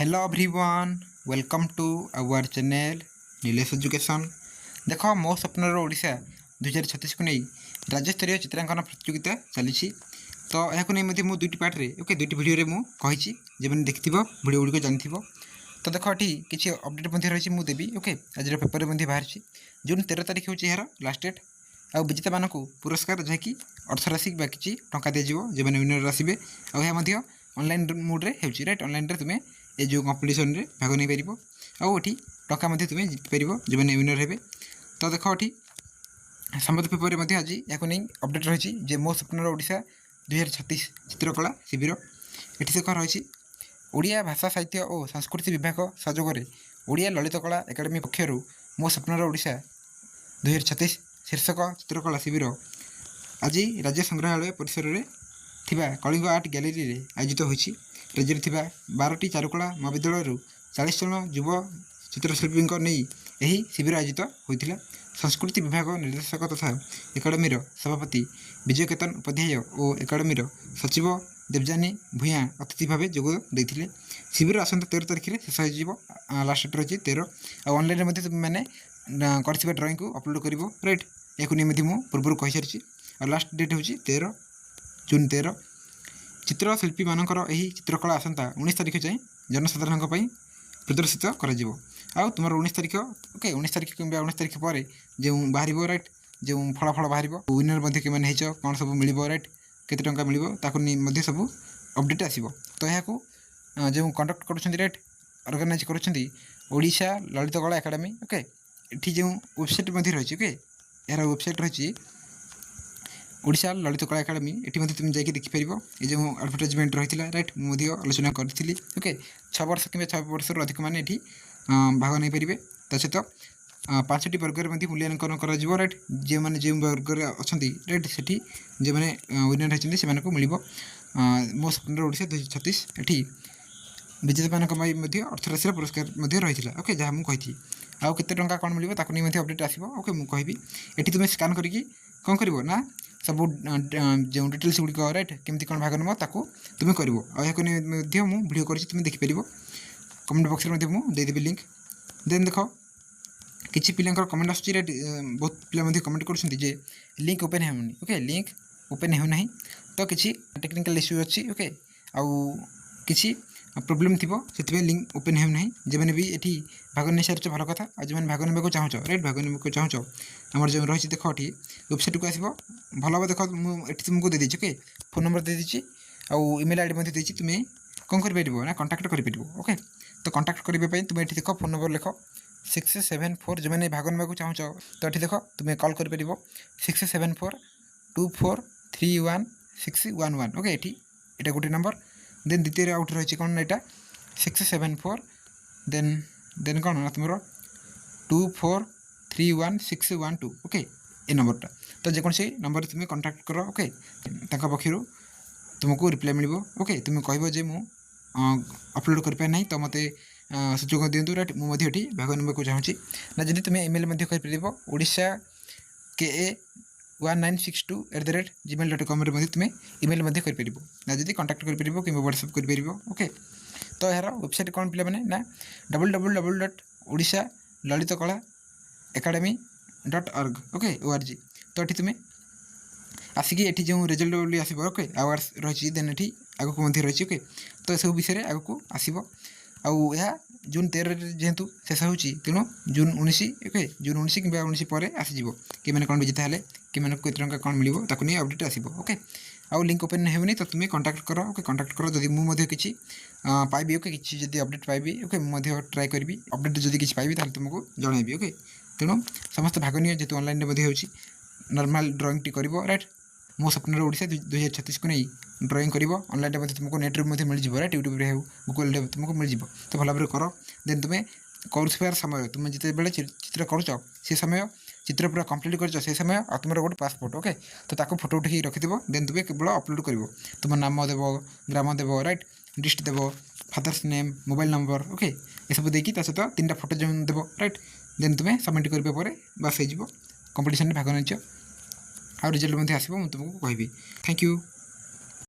Hello everyone welcome to our channel Nilesh education. देख मो स्वप्नर ओडिशा 2036 को नहीं राज्यस्तरीय चित्रांकन प्रतियोगिता चली। तो यह नहीं मुझे दुईटी पार्ट रे ओके दुईटी वीडियो मुझे जब देखि वीडियो गुड़िक जानी। तो देख ये किसी अपडेट रही मुझे देवी ओके आज पेपर में बाहरी जून 13 तारीख हूँ यार लास्ट डेट। आ विजेता मानक पुरस्कार जहाँकि अर्थराशि किसी टंका दिज्व जो मैंने विनर आसवे आ ऑनलाइन मोड्रे होची राइट। ऑनलाइन तुम्हें ये जो कंपटीशन रे भाग नहीं पार आठी टंका तुम्हें जीतिपर जो मैंने विनर हे। तो देख ये संवाद पेपर में आज या नहीं अपडेट रही जे मो स्वप्नर ओडिशा 2036 चित्रकला शिविर ये देख रही ओडिया भाषा साहित्य और संस्कृति विभाग सहयोग ओडिया ललित कला एकाडेमी पक्षर मो स्वप्नर ओडिशा 2036 शीर्षक चित्रकला शिविर आज राज्य संग्रहालय परिसर में थिबा कलिंग आर्ट गैलेरी रे आयोजित होइछि। राज्य थिबा 12टी चारुकला महाविद्यालय 40 जन युव चित्रशिल्पी नहीं यही शिविर आयोजित होता। संस्कृति विभाग निर्देशक तथा एकाडेमी सभापति विजय केतन उपाध्याय और एकाडेमी सचिव देवजानी भूया अतिथि भाव जोग देते। शिविर आसंता 13 तारीख में शेष हो लास्ट डेट रही 13 ऑनलाइन मैंने कर ड्रॉइंग को अपलोड कर राइट। या नहीं पूर्व कही सारी लास्ट डेट हूँ 13 जून 13। चित्रशिल्पी मानकर यही चित्रकला आसंता 19 तारीख जाए जनसाधारण प्रदर्शित कर तुम 19 तारीख ओके 19 तारीख कि 19 तारीख पर जो बाहर राइट जो फल बाहर विनर के मैंने कौन सब मिल राइट केते टंका मिल सब अपडेट आसो। तो यहाँ जो कंडक्ट कर राइट ऑर्गेनाइज करोडिशा ललित कला एकाडेमी ओके ये जो वेबसाइट रही ओके यार वेबसाइट रही ओडिशा ललित कला एकाडेमी ये तुम जाकि देखिपर ये जो एडवर्टाइजमेंट रही है राइट मुझे आलोचना करी ओके 6 वर्ष कि 6 वर्ष अधिक मैंने ये भाग नहीं पारे। ता सहित 5टी वर्ग में मूल्यांकन कर राइट जो मैंने जो वर्ग अच्छा राइट से जो मैंने विनर होती से मिल मो स्वप्नर ओडिशा 2036 ये विजेता मान अर्थराशि पुरस्कार रही है ओके जहाँ मुझे कही आउ केते टंका कौन मिले नहीं अपडेट आसो ओके मुझे कहि ये तुम्हें स्कान करके कौन कर ना सब जो डिटेल्स गुड़िक राइट केमती कौन भाग नब ताकू तुम्हें कर वीडियो कर तुम्हें देखिपर कमेंट बॉक्स में देदेवी लिंक। देन देख किसी पिला कमेंट आस बहुत पिला कमेंट कर लिंक ओपन होनी ओके लिंक ओपन होना तो किसी टेक्निकल इश्यू अच्छी ओके आउ किसी प्रोब्लेम थी से लिंक ओपन होना जो मैंने भी ये भाग नहीं सारी भल कथा आज मैंने भाग ने चाहूँ राइट भाग ने चाहूँ आम जो रही देख ये वेबसाइट को आसो भल हम देख मुझे तुमको देदी ओके फोन नंबर दे दी आउ ईमेल आईडी देती तुम्हें कौन कर ना कंटाक्ट कर ओके। तो कंटाक्ट करने तुम्हें ये देख फोन नंबर लिख 674 जो मैंने भाग ने चाहूँ तो ये देख तुम्हें कॉल कर 674 2431 611 ओके ये गोटे नंबर। देन द्वितीय आउट रही कौन ना यहाँ 674 देन कौन ना तुम 2431 612 ओके ये नंबरटा। तो जेकोसी नंबर तुम्हें कंटाक्ट कर ओके पक्षर तुमको रिप्लाई मिल ओके तुम्हें कह मुझे अपलोड कर पाए तो मत सुजोग दिंतु राइट मुझे ये भाग ने चाहूँगी ना जब तुम्हें ईमेल कर ओडिशा KA1962@gmail.com तुम्हें ईमेल कर ना जब कंटाक्ट कर कि व्हाट्सएप कर ओके। तो यार वेबसाइट कौन पे ना www.odisha ललित कला academy.org ओके ORG। तो ये तुम्हें आसिक ये जो रिजल्ट आस ओके आवार्स रही देन ये आगक रही ओके। तो सब विषय आगक आसो आउ यह जून 13 जेहेतु शेष हो तेणु जून 19 ओके जून 19 कि 19 पर आसीज कि मैंने कौन विजेता है कि केते टंका कौन मिल नहीं अपडेट आसो ओके। आउ लिंक ओपन होनी तो तुम्हें कंटाक्ट कर ओके कंटाक्ट कर जब मुझे किसी पाइबी ओके किसी जब अपडेट पाइबी ओके मुझे ट्राए करी अपडेट जब किसी पाइबी तुमको जनइबी ओके। तेणु समस्त भाग नि जेहतु ऑनलाइन हो नॉर्मल ड्राइंग टी कर राइट मो स्वप्नर ओडिशा 2036 को नहीं ड्राइंग कर ऑनलाइन तुमको नेट्रे मिल जाए राइट यूट्यूब हो गूगल तुमको मिल जाए। तो भल भाव कर देन तुम्हें कर समय तुम्हें जिते बड़े चित्र कर से समय चित्र पूरा कंप्लीट कर से समय तुम गोटे पासपोर्ट ओके तो ताको फोटो उठे रखिदेव देन तुम्हें केवल अपलोड कर तुम नाम देव ग्राम देव राइट डिस्ट देव father's name mobile number okay ये सब देखिए सहित 3टा फोटो जो देव राइट देन तुम्हें सबमिट कर बस हो कंपटीशन भाग नहीं आ रिजल्ट आसो तुमको कहि। Thank you.